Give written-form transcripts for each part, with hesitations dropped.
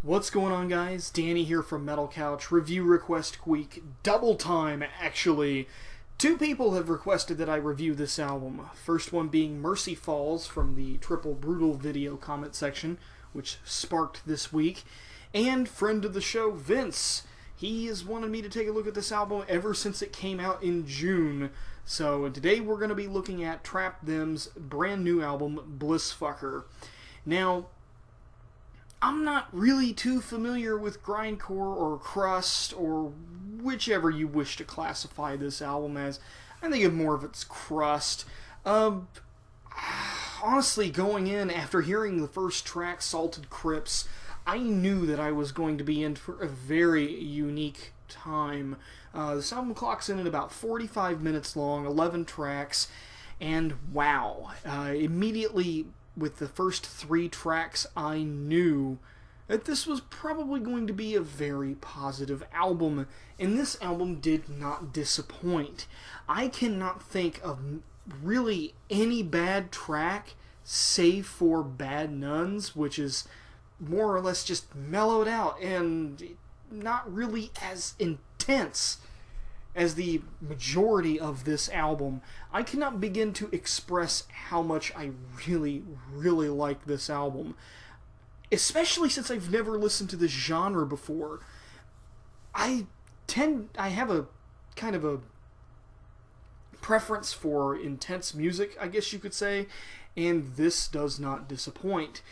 What's going on, guys? Danny here from Metal Couch. Review request week. Double time, actually. Two people have requested that I review this album. First one being Mercy Falls from the Triple Brutal video comment section, which sparked this week. And friend of the show, Vince. He has wanted me to take a look at this album ever since it came out in June. So today we're going to be looking at Trap Them's brand new album, Blissfucker. Now, I'm not really too familiar with grindcore or crust or whichever you wish to classify this album as. I think of more of its crust. Honestly, going in after hearing the first track, Salted Crypts, I knew that I was going to be in for a very unique time. This album clocks in at about 45 minutes long, 11 tracks, and wow, immediately with the first 3 tracks, I knew that this was probably going to be a very positive album, and this album did not disappoint. I cannot think of really any bad track, save for Bad Nuns, which is more or less just mellowed out and not really as intense as the majority of this album. I cannot begin to express how much I really, really like this album. Especially since I've never listened to this genre before. I have a kind of a preference for intense music, I guess you could say, and this does not disappoint.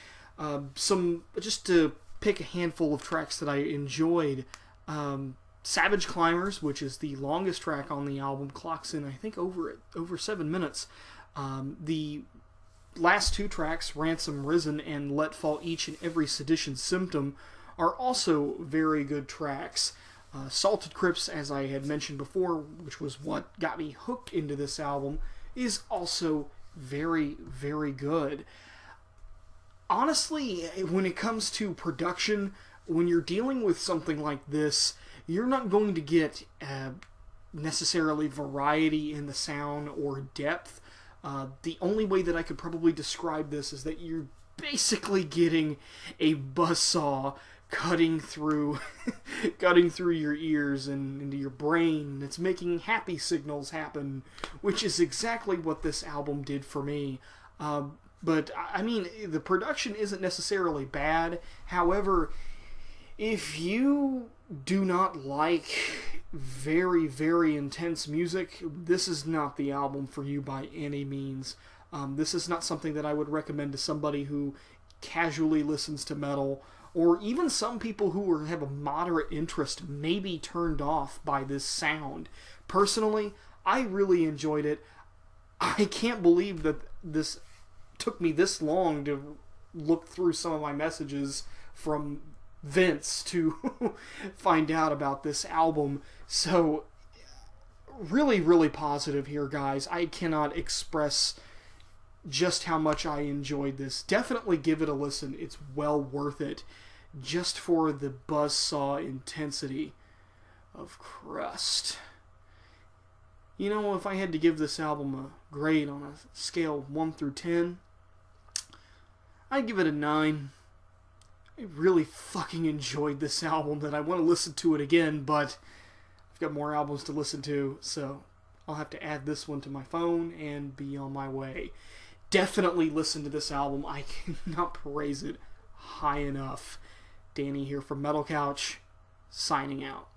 Just to pick a handful of tracks that I enjoyed, Savage Climbers, which is the longest track on the album, clocks in, I think, over 7 minutes. The last 2 tracks, Ransom Risen and Let Fall Each and Every Sedition Symptom, are also very good tracks. Salted Crypts, as I had mentioned before, which was what got me hooked into this album, is also very, very good. Honestly, when it comes to production, when you're dealing with something like this, you're not going to get necessarily variety in the sound or depth. The only way that I could probably describe this is that you're basically getting a buzzsaw cutting through your ears and into your brain. It's making happy signals happen, which is exactly what this album did for me. But, I mean, the production isn't necessarily bad. However, if you do not like very, very intense music, this is not the album for you by any means. This is not something that I would recommend to somebody who casually listens to metal, or even some people who have a moderate interest may be turned off by this sound. Personally, I really enjoyed it. I can't believe that this took me this long to look through some of my messages from Vince to find out about this album. So, really, really positive here, guys. I cannot express just how much I enjoyed this. Definitely give it a listen. It's well worth it, just for the buzzsaw intensity of Crust. You know, if I had to give this album a grade on a scale 1 through 10, I'd give it a 9. I really fucking enjoyed this album that I want to listen to it again, but I've got more albums to listen to, so I'll have to add this one to my phone and be on my way. Definitely listen to this album. I cannot praise it high enough. Danny here from Metal Couch, signing out.